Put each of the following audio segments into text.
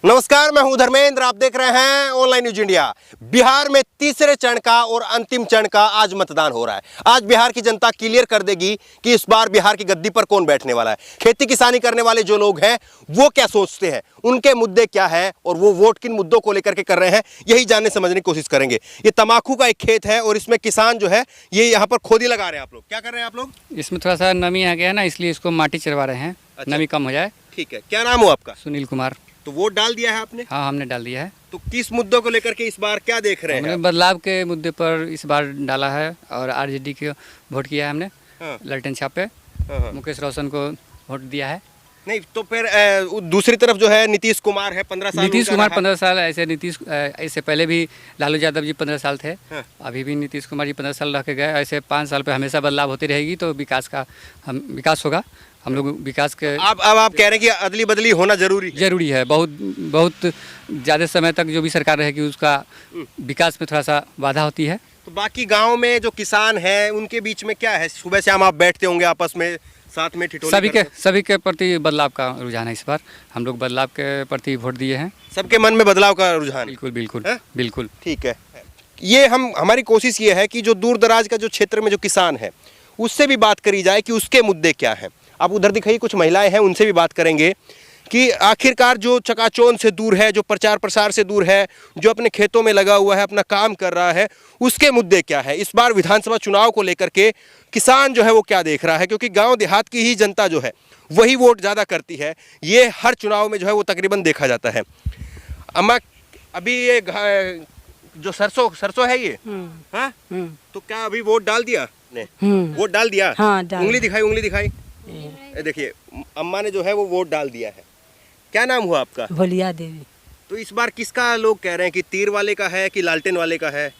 नमस्कार, मैं हूं धर्मेंद्र। आप देख रहे हैं ऑनलाइन न्यूज इंडिया। बिहार में तीसरे चरण का और अंतिम चरण का आज मतदान हो रहा है। आज बिहार की जनता क्लियर कर देगी कि इस बार बिहार की गद्दी पर कौन बैठने वाला है। खेती किसानी करने वाले जो लोग हैं वो क्या सोचते हैं, उनके मुद्दे क्या है और वो वोट किन मुद्दों को लेकर के कर रहे हैं, यही जानने समझने की कोशिश करेंगे। ये तम्बाकू का एक खेत है और इसमें किसान जो है ये यहाँ पर खोदी लगा रहे हैं। आप लोग क्या कर रहे हैं? आप लोग इसमें थोड़ा सा नमी आ गया है ना, इसलिए इसको माटी चढ़वा रहे हैं। अच्छा। नमी कम हो जाए। ठीक है, क्या नाम हो आपका? सुनील कुमार। तो वोट डाल दिया है आपने? हाँ, हमने डाल दिया है। तो किस मुद्दों को लेकर के इस बार क्या देख रहे हमने हैं? बदलाव के मुद्दे पर इस बार डाला है और आरजेडी को वोट किया है हमने। हाँ। ललटेन छाप पे हाँ। मुकेश रोशन को वोट दिया है। नहीं तो फिर दूसरी तरफ जो है नीतीश कुमार है, 15 साल नीतीश उनका कुमार रहा। 15 साल ऐसे इससे पहले भी लालू यादव जी 15 साल थे। हाँ। अभी भी नीतीश कुमार जी 15 साल रह के गए। ऐसे 5 साल पे हमेशा बदलाव होती रहेगी तो विकास होगा। हम लोग विकास के अब आप कह रहे हैं कि अदली बदली होना जरूरी है। बहुत ज़्यादा समय तक जो भी सरकार रहेगी उसका विकास में थोड़ा सा बाधा होती है। तो बाकी गांव में जो किसान हैं उनके बीच में क्या है? सुबह शाम आप बैठते होंगे आपस में, साथ में ठिठोली सभी के प्रति बदलाव का रुझान है। इस बार हम लोग बदलाव के प्रति वोट दिए हैं। सबके मन में बदलाव का रुझान? बिल्कुल बिल्कुल है? बिल्कुल। ठीक है। ये हमारी कोशिश ये है कि जो दूर दराज का जो क्षेत्र में जो किसान है उससे भी बात करी जाए कि उसके मुद्दे क्या हैं। आप उधर दिखाइए, कुछ महिलाएं हैं, उनसे भी बात करेंगे कि आखिरकार जो चकाचौंध से दूर है, जो प्रचार प्रसार से दूर है, जो अपने खेतों में लगा हुआ है, अपना काम कर रहा है, उसके मुद्दे क्या है। इस बार विधानसभा चुनाव को लेकर के किसान जो है वो क्या देख रहा है, क्योंकि गांव देहात की ही जनता जो है वही वोट ज़्यादा करती है। ये हर चुनाव में जो है वो तकरीबन देखा जाता है। अम्मा, अभी ये जो सरसों है ये, हाँ, तो क्या अभी वोट डाल दिया ने? वोट डाल दिया? हाँ, उंगली दिखाई। देखिए, अम्मा ने जो है वो वोट डाल दिया है। क्या नाम हुआ आपका? भोलिया देवी। तो इस बार किसका लोग कह रहे हैं कि तीर वाले का है कि लालटेन वाले का है?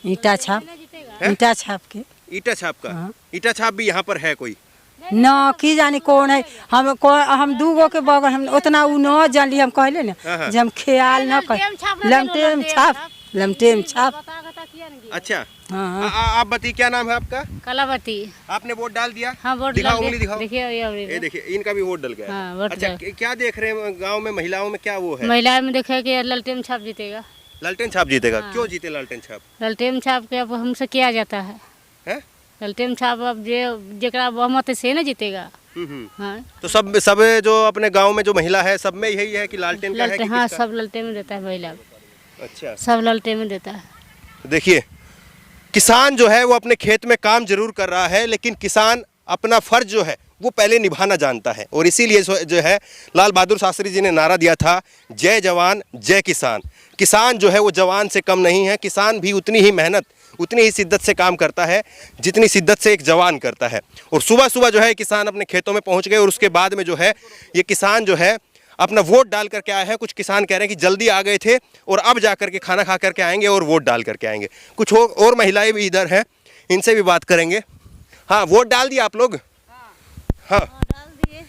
ईटा छाप के। ईटा छाप का? हाँ। ईटा छाप भी यहाँ पर है कोई? न की जाने कौन है। हम दूगो के बगल हम उतना उ न जानली। हम कहले ना हाँ। जे हम ख्याल न कर। लमटेम छाप। अच्छा। हाँ। आप बताइए, क्या नाम है आपका? कलावती। आपने वोट डाल दिया? हाँ, वोट दिखाओ, डाल उंगली दिखाओ। देखिए ये देखिए, इनका भी वोट डल गया। हाँ, वोट अच्छा, डल। क्या देख रहे हैं गांव में महिलाओं में, क्या वो है? महिला में देखे कि ललटेन छाप जीतेगा। लालटेन छाप जीतेगा? हाँ। क्यों जीते लालटेन छाप? ललटेन छाप के अब हमसे किया जाता है। है? ललटेन छाप अब जेकरा बहुमत से ना जीतेगा। हाँ, तो सब जो अपने गांव में जो महिला है सब में यही है कि लालटेन का है कि हाँ, किसका? सब ललटेन में देता है महिला। अच्छा, सब ललटेन में देता है। देखिए, किसान जो है वो अपने खेत में काम जरूर कर रहा है, लेकिन किसान अपना फर्ज जो है वो पहले निभाना जानता है। और इसीलिए जो है लाल बहादुर शास्त्री जी ने नारा दिया था, जय जवान जय किसान। किसान जो है वो जवान से कम नहीं है। किसान भी उतनी ही मेहनत, उतनी ही शिद्दत से काम करता है जितनी शिद्दत से एक जवान करता है। और सुबह सुबह जो है किसान अपने खेतों में पहुंच गए और उसके बाद में जो है ये किसान जो है अपना वोट डाल करके आए हैं। कुछ किसान कह रहे हैं कि जल्दी आ गए थे और अब जा करके खाना खा करके आएंगे और वोट डाल करके आएंगे। कुछ और महिलाएं भी इधर हैं, इनसे भी बात करेंगे। हाँ, वोट डाल दिया आप लोग? हाँ,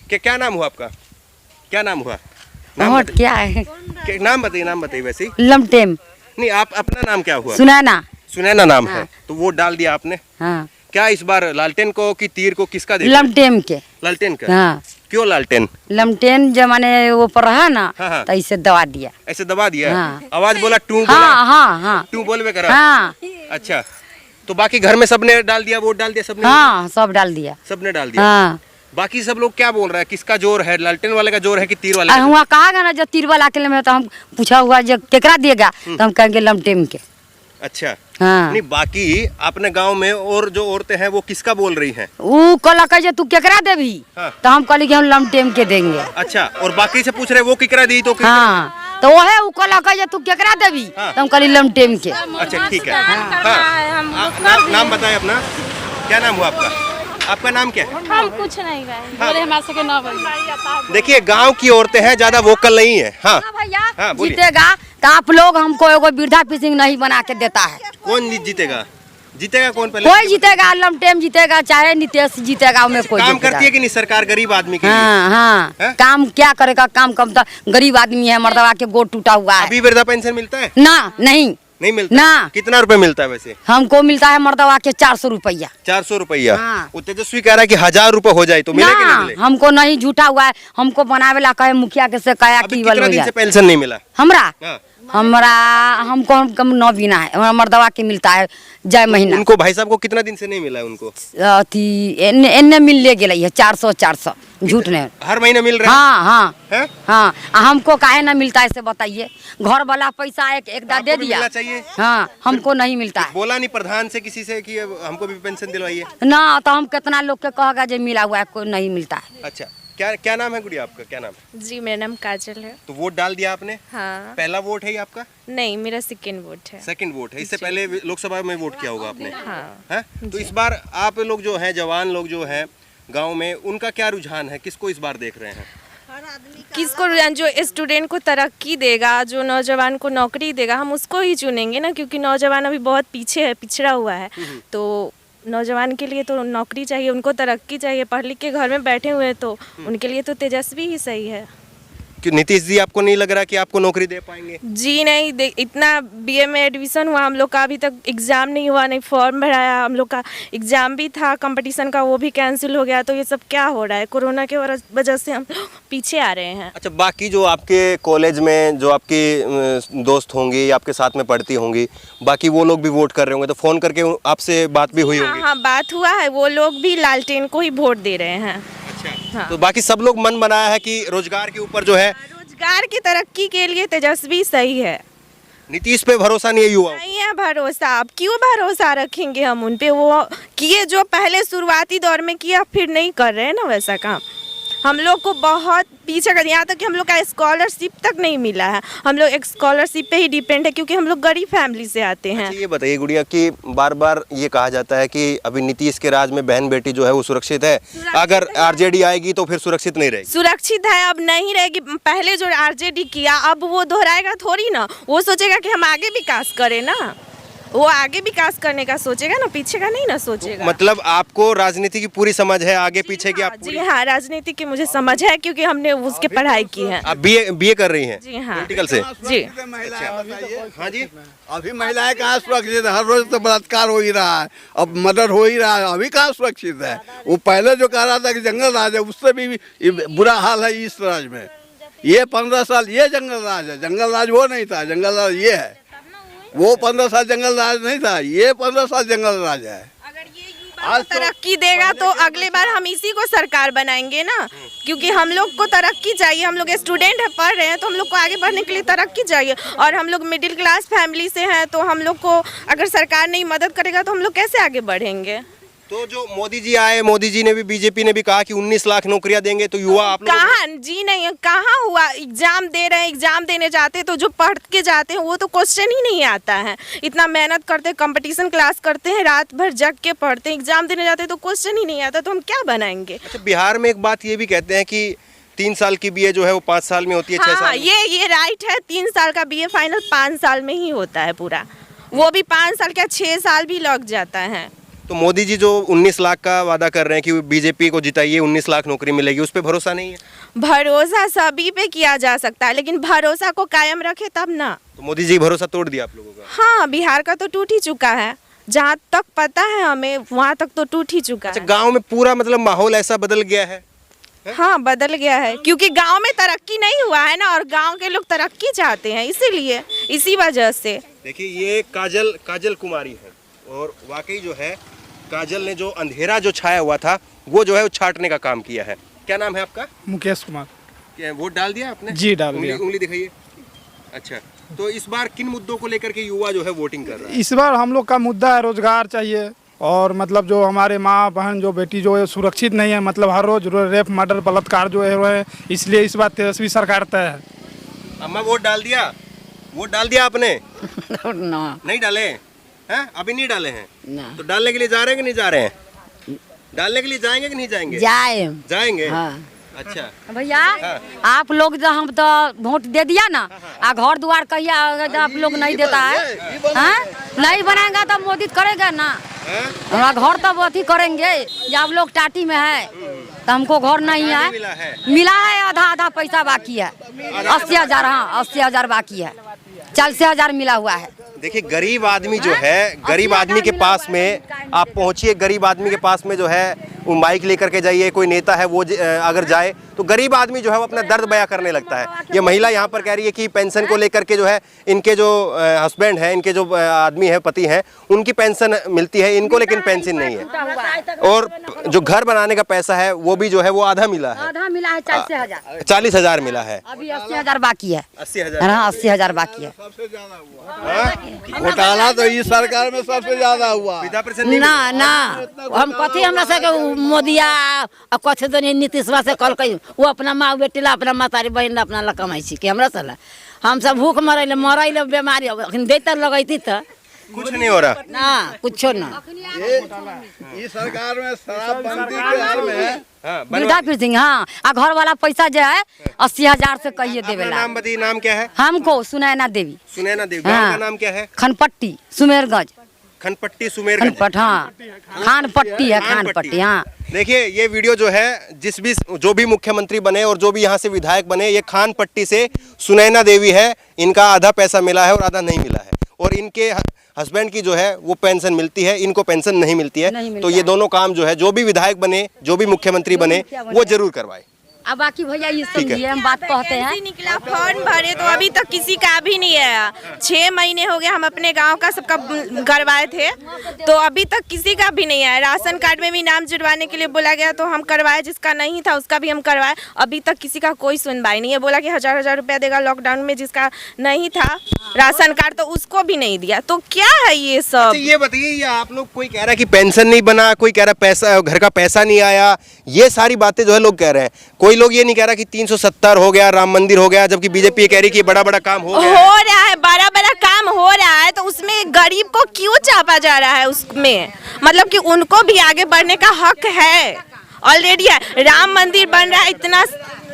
क्या नाम हुआ आपका? क्या नाम हुआ? वोट क्या है? नाम बताइए वैसे ही। लमटेम। नहीं, आप अपना नाम क्या हुआ? सुनैना नाम है। हाँ। तो वोट डाल दिया आपने? हाँ। क्या इस बार लालटेन को कि तीर को, किसका देख? लमटेम के। लालटेन का? हाँ। क्यों लालटेन? लमटेन जमाने वो पर रहा ना, हाँ। तो इसे दबा दिया। ऐसे दबा दिया? हाँ। आवाज बोला, टू बोला? हाँ। टू बोलवे करा? हाँ। अच्छा, तो बाकी घर में सबने डाल दिया, वोट डाल दिया सबने? हाँ, सब डाल दिया। सबने डाल दिया? हाँ। बाकी सब लोग क्या बोल रहे हैं, किसका जोर है? लालटेन वाले का जोर है कि तीर वाले का? हुआ कहा ना जो तीर वाला के लिए तो हम पूछा हुआ जो केकरा दिएगा तो हम कहेंगे लमटेम के। अच्छा। हाँ। नहीं, बाकी अपने गांव में और जो औरतें हैं वो किसका बोल रही हैं? वो कहला जे तू केकरा देवी, हाँ। तो हम कहली कि हम लमटेम के देंगे। अच्छा, और बाकी से पूछ रहे वो किकरा दी तो हाँ, तो वो है वो कहला जे तू केकरा देवी, हाँ। तो हम कहली लमटेम के। अच्छा, ठीक है। हाँ, नाम बताए अपना। क्या नाम हुआ आपका? आपका नाम क्या है? हम कुछ नहीं बोले हमारे के ना बोले। देखिए, गांव की औरतें हैं, ज्यादा वोकल नहीं है। हाँ भैया, हाँ, बोलिए। जीतेगा तो आप लोग हमको एगो वृद्धा पेंशन नहीं बना के देता है। कौन जीतेगा? कौन पहले? कोई जीतेगा, लमटेम जीतेगा चाहे नीतीश जीतेगा, उनमें कोई काम जीतेगा। करती है कि नहीं सरकार गरीब आदमी के लिए? हाँ। हैं? काम क्या करेगा? काम कम तो गरीब आदमी है, मर्दवा के गोड़ टूटा हुआ है। अभी वृद्धा पेंशन मिलता है? ना, नहीं। नहीं मिलता ना। कितना रुपए मिलता है वैसे? हमको मिलता है मर्दवा के 400 रुपया। 400 रुपया। हाँ। वो तेजस्वी कह रहा है कि 1000 रुपए हो जाए तो मिले कि नहीं ना मिले? हमको नहीं, झूठा हुआ है। हमको बनावेला कहे मुखिया के से कहा अभी कि कितना दिन से पेंशन नहीं मिला? हमरा हाँ। हमरा हमको कम 9 बिना है, हमरा मर्दवा के मिलता है जय महीना। उनको भाई साहब को कितना दिन से नहीं मिला है उनको? अथी एन्ने मिल ले गेलै है 400 झूठ नहीं। हर महीने मिल रहा हाँ हाँ है? हाँ। हमको काहे ना मिलता है से बताइए। घर वाला पैसा एक दा आपको दे भी दिया। मिलना चाहिए। हाँ हमको नहीं मिलता है। बोला नहीं प्रधान से किसी से कि अब हमको भी पेंशन दिलवाइए? ना तो हम कितना लोग के कहेगा जो मिला हुआ है, कोई नहीं मिलता है। अच्छा, क्या क्या नाम है गुड़िया आपका? क्या नाम है? जी मेरा नाम काजल है। तो वोट डाल दिया आपने? हाँ। पहला वोट है ये आपका? नहीं, मेरा सेकेंड वोट है। सेकंड वोट है। इससे पहले लोकसभा में वोट किया होगा आपने? हाँ। है? तो इस बार आप लोग जो हैं, जवान लोग जो हैं गांव में, उनका क्या रुझान है? किसको इस बार देख रहे हैं? किसको, जो स्टूडेंट को तरक्की देगा, जो नौजवान को नौकरी देगा, हम उसको ही चुनेंगे ना, क्योंकि नौजवान अभी बहुत पीछे है, पिछड़ा हुआ है। तो नौजवान के लिए तो नौकरी चाहिए, उनको तरक्की चाहिए। पढ़ लिख के घर में बैठे हुए हैं तो उनके लिए तो तेजस्वी ही सही है। कि नीतीश जी आपको नहीं लग रहा कि आपको नौकरी दे पाएंगे? जी नहीं, इतना बीए में एडमिशन हुआ हम लोग का, अभी तक एग्ज़ाम नहीं हुआ, नहीं फॉर्म भराया। हम लोग का एग्ज़ाम भी था कंपटीशन का, वो भी कैंसिल हो गया। तो ये सब क्या हो रहा है? कोरोना के वजह से हम पीछे आ रहे हैं। अच्छा, बाकी जो आपके कॉलेज में जो आपकी दोस्त होंगी या आपके साथ में पढ़ती होंगी, बाकी वो लोग भी वोट कर रहे होंगे, तो फ़ोन करके आपसे बात भी हुई होगी? हाँ, बात हुआ है। वो लोग भी लालटेन को ही वोट दे रहे हैं। अच्छा। तो बाकी सब लोग मन बनाया है कि रोजगार के ऊपर जो है, रोजगार की तरक्की के लिए तेजस्वी सही है। नीतीश पे भरोसा नहीं है युवाओं? नहीं है भरोसा। अब क्यों भरोसा रखेंगे हम उन पे? वो किए जो पहले शुरुआती दौर में किया, फिर नहीं कर रहे हैं ना वैसा काम। हम लोग को बहुत पीछे कर, यहाँ तक कि हम लोग का स्कॉलरशिप तक नहीं मिला है। हम लोग एक स्कॉलरशिप पे ही डिपेंड है, क्योंकि हम लोग गरीब फैमिली से आते हैं। अच्छा, ये बताइए गुड़िया कि बार बार ये कहा जाता है कि अभी नीतीश के राज में बहन बेटी जो है वो सुरक्षित है, अगर आरजेडी आएगी तो फिर सुरक्षित नहीं रहेगी। सुरक्षित है, अब नहीं रहेगी। पहले जो आरजेडी किया, अब वो दोहराएगा थोड़ी ना। वो सोचेगा कि हम आगे विकास करें ना, वो आगे विकास करने का सोचेगा ना, पीछे का नहीं ना सोचेगा। मतलब आपको राजनीति की पूरी समझ है, आगे पीछे की आप जी हाँ, राजनीति की मुझे समझ है, क्योंकि हमने उसके पढ़ाई की है। आप बीए कर रही हैं? जी हाँ। पॉलिटिकल से? जी हाँ जी। अभी महिलाएं कहाँ सुरक्षित है? हर रोज तो बलात्कार हो ही रहा है, अब मर्डर हो ही रहा है, अभी कहाँ सुरक्षित है? वो पहले जो कह रहा था कि जंगल राज है, उससे भी बुरा हाल है इस राज में। ये 15 साल ये जंगल राज है, जंगल राज वो नहीं था, जंगल राज ये है। वो 15 साल जंगल राज नहीं था, ये 15 साल जंगल राज है। अगर ये युवा को तरक्की देगा तो अगले बार हम इसी को सरकार बनाएंगे ना, क्योंकि हम लोग को तरक्की चाहिए। हम लोग स्टूडेंट है, पढ़ रहे हैं, तो हम लोग को आगे बढ़ने के लिए तरक्की चाहिए। और हम लोग मिडिल क्लास फैमिली से हैं, तो हम लोग को अगर सरकार नहीं मदद करेगा तो हम लोग कैसे आगे बढ़ेंगे? तो जो मोदी जी आए, मोदी जी ने भी, बीजेपी ने भी कहा कि 19 लाख नौकरियां देंगे, तो युवा आप लोग कहाँ जी नहीं है, कहाँ हुआ? एग्जाम दे रहे हैं, एग्जाम देने जाते हैं तो जो पढ़ के जाते हैं वो तो क्वेश्चन ही नहीं आता है। इतना मेहनत करते हैं, कंपटीशन क्लास करते हैं, रात भर जग के पढ़ते हैं, एग्जाम देने जाते हैं तो क्वेश्चन ही नहीं आता, तो हम क्या बनाएंगे? अच्छा, बिहार में एक बात ये भी कहते हैं कि 3 साल की बीए जो है वो 5 साल में होती है, 6 हाँ, साल में। ये राइट है। 3 साल का बीए फाइनल 5 साल में ही होता है पूरा, वो भी 5 साल क्या 6 साल भी लग जाता है। तो मोदी जी जो 19 लाख का वादा कर रहे हैं कि बीजेपी को जिताइए 19 लाख नौकरी मिलेगी, उस पर भरोसा नहीं है? भरोसा सभी पे किया जा सकता है, लेकिन भरोसा को कायम रखे तब ना। तो मोदी जी भरोसा तोड़ दिया आप लोगों का? हाँ, बिहार का तो टूट ही चुका है, जहाँ तक पता है हमें, वहाँ तक तो टूट ही चुका अच्छा, है। गांव में पूरा मतलब माहौल ऐसा बदल गया है? हाँ, बदल गया है, क्योंकि गांव में तरक्की नहीं हुआ है ना, और गांव के लोग तरक्की चाहते हैं, इसीलिए, इसी वजह से। देखिए, ये काजल कुमारी है, और वाकई जो है काजल ने जो अंधेरा जो छाया हुआ था वो जो है वो छाटने का काम किया है। क्या नाम है आपका? मुकेश कुमार। क्या वोट डाल दिया आपने? जी, डाल दिया। उंगली दिखाइए। अच्छा, तो इस बार किन मुद्दों को लेकर के युवा जो है वोटिंग कर रहा है? इस बार हम लोग का मुद्दा है रोजगार चाहिए, और मतलब जो हमारे माँ बहन जो बेटी जो है सुरक्षित नहीं है, मतलब हर रोज रेप मर्डर बलात्कार जो है, इसलिए इस बार तेजस्वी सरकार तय है। अम्मा वोट डाल दिया? वोट डाल दिया आपने? ना नहीं डाले हैं? अभी नहीं डाले हैं? ना। तो डालने के लिए जा रहे हैं कि नहीं जा रहे हैं? डालने के लिए जाएंगे कि नहीं जाएंगे? जाएंगे। हाँ। अच्छा भैया, आप लोग जो हम तो वोट दे दिया ना, आ घर द्वार कहिया आप लोग नहीं देता है, हाँ? नहीं बनाएगा तो मोदी करेगा ना, हमारा घर तो अथी करेंगे। जब आप लोग टाटी में है तो हमको घर नहीं है, मिला है आधा पैसा बाकी है, 80,000। हाँ, 80,000 बाकी है, 40,000 मिला हुआ है। देखिए गरीब आदमी जो है, गरीब आदमी के पास में आप पहुंचिए, गरीब आदमी के पास में जो है वो माइक लेकर के जाइए, कोई नेता है वो अगर जाए तो गरीब आदमी जो है वो अपना दर्द बयां करने लगता है। ये महिला यहाँ पर कह रही है कि पेंशन को लेकर के जो है इनके जो हस्बैंड है, इनके जो आदमी है, पति हैं, उनकी पेंशन मिलती है, इनको लेकिन पेंशन नहीं है। और जो घर बनाने का पैसा है वो भी जो है वो आधा मिला है, आधा मिला है 40,000, 40,000 मिला है, अभी 80,000 बाकी है। 80,000, हाँ 80,000 बाकी है। घोटाला तो इस सरकार में सबसे ज्यादा हुआ। ना ना हम कथी हमरा से मोदिया कथे तो नीतीशवा से कल कही वो अपना माँ बेटी ला, अपना मातारी बहन ला अपना ला कमाई छी कि हमरा से हम सब भूख मरैले बीमारी देते लगैती तो कुछ नहीं हो रहा ना, कुछो ना। इस सरकार में शराबबंदी के हाल में वृद्धा पेंशन, हाँ आ घर वाला पैसा जो है 80,000 से कहिए देवेला। नाम बताइए, नाम क्या है? हमको सुनैना देवी। सुनैना देवी, गाँव का नाम क्या है? खनपट्टी सुमेरगंज। खनपट्टी सुमेरगंज, खनपट, हाँ खानपट्टी है, खानपट्टी। हाँ देखिए ये वीडियो जो है जो भी मुख्यमंत्री बने और जो भी यहाँ से विधायक बने, ये खानपट्टी से सुनैना देवी है, इनका आधा पैसा मिला है और आधा नहीं मिला है, और इनके हस्बैंड की जो है वो पेंशन मिलती है, इनको पेंशन नहीं मिलती है। तो ये दोनों काम जो है जो भी विधायक बने, जो भी मुख्यमंत्री बने, वो जरूर करवाए। अब बाकी भैया ये समझिए, हम बात कहते हैं। निकला फॉर्म भरे तो अभी तक किसी का भी नहीं आया। 6 महीने हो गए, हम अपने गांव का सबका करवाए थे तो अभी तक किसी का भी नहीं आया। राशन कार्ड में भी नाम जुड़वाने के लिए बोला गया तो हम करवाए, जिसका नहीं था उसका भी हम करवाए, अभी तक किसी का कोई सुनवाई नहीं है। बोला कि 1000 रुपया देगा लॉकडाउन में, जिसका नहीं था राशन कार्ड तो उसको भी नहीं दिया। तो क्या है ये सब? अच्छा ये बताइए, ये आप लोग, कोई कह रहा है कि पेंशन नहीं बना, कोई कह रहा है पैसा, घर का पैसा नहीं आया, ये सारी बातें जो है लोग कह रहे हैं। कोई लोग ये नहीं कह रहा कि 370 हो गया, राम मंदिर हो गया, जबकि बीजेपी ये कह रही कि बड़ा बड़ा काम हो रहा है, बड़ा बड़ा काम हो रहा है, तो उसमें गरीब को क्यों चापा जा रहा है? उसमें मतलब कि उनको भी आगे बढ़ने का हक है, ऑलरेडी है। राम मंदिर बन रहा है, इतना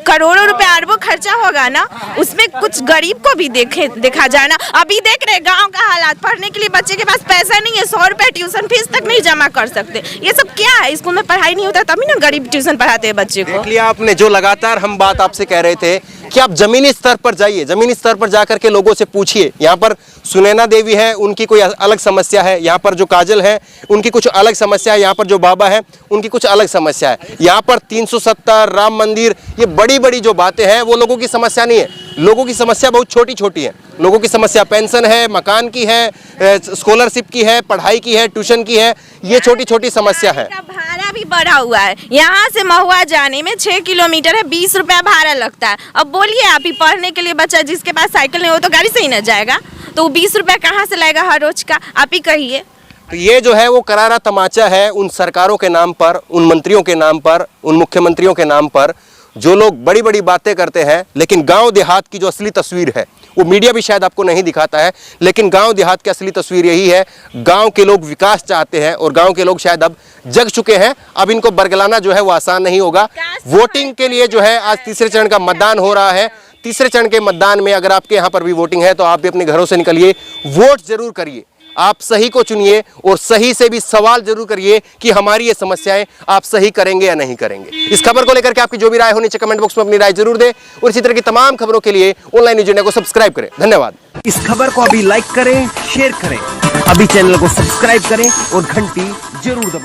करोड़ों रुपए अरबों खर्चा होगा ना, उसमें कुछ गरीब को भी देखा जाए ना। अभी देख रहे गांव का हालात, पढ़ने के लिए बच्चे के पास पैसा नहीं है, 100 रुपए ट्यूशन फीस तक नहीं जमा कर सकते। ये सब क्या है? स्कूल में पढ़ाई नहीं होता तभी ना गरीब ट्यूशन पढ़ाते हैं बच्चे को। देख लिया आपने, जो लगातार हम बात आपसे कह रहे थे कि आप जमीनी स्तर पर जाइए, जमीनी स्तर पर जाकर के लोगों से पूछिए। यहाँ पर सुनैना देवी है, उनकी कोई अलग समस्या है, यहाँ पर जो काजल है उनकी कुछ अलग समस्या है, यहाँ पर जो बाबा है उनकी कुछ अलग समस्या है। यहाँ पर 370, राम मंदिर, ये बड़ी बड़ी जो बातें हैं वो लोगों की समस्या नहीं है। लोगों की समस्या बहुत छोटी छोटी है। लोगों की समस्या पेंशन है, मकान की है, स्कॉलरशिप की है, पढ़ाई की है, ट्यूशन की है, ये छोटी छोटी समस्या है। भाड़ा भी बढ़ा हुआ है, यहाँ से महुआ जाने में 6 किलोमीटर है, 20 रुपया भाड़ा लगता है। अब बोलिए आप ही पढ़ने के लिए बच्चा जिसके पास साइकिल नहीं हो तो गाड़ी से ही न जाएगा, तो 20 रुपया कहाँ से लाएगा हर रोज का? आप ही कहिए। तो ये जो है वो करारा तमाचा है उन सरकारों के नाम पर, उन मंत्रियों के नाम पर, उन मुख्यमंत्रियों के नाम पर, जो लोग बड़ी बड़ी बातें करते हैं, लेकिन गांव देहात की जो असली तस्वीर है वो मीडिया भी शायद आपको नहीं दिखाता है। लेकिन गांव देहात की असली तस्वीर यही है। गांव के लोग विकास चाहते हैं और गांव के लोग शायद अब जग चुके हैं। अब इनको बरगलाना जो है वो आसान नहीं होगा। वोटिंग के लिए जो है आज तीसरे चरण का मतदान हो रहा है। तीसरे चरण के मतदान में अगर आपके यहाँ पर भी वोटिंग है तो आप भी अपने घरों से निकलिए, वोट जरूर करिए, आप सही को चुनिए और सही से भी सवाल जरूर करिए कि हमारी ये समस्याएं आप सही करेंगे या नहीं करेंगे। इस खबर को लेकर के आपकी जो भी राय हो नीचे कमेंट बॉक्स में अपनी राय जरूर दें और इसी तरह की तमाम खबरों के लिए ऑनलाइन न्यूज़ इंडिया को सब्सक्राइब करें। धन्यवाद। इस खबर को अभी लाइक करें, शेयर करें, अभी चैनल को सब्सक्राइब करें और घंटी जरूर दबाएं।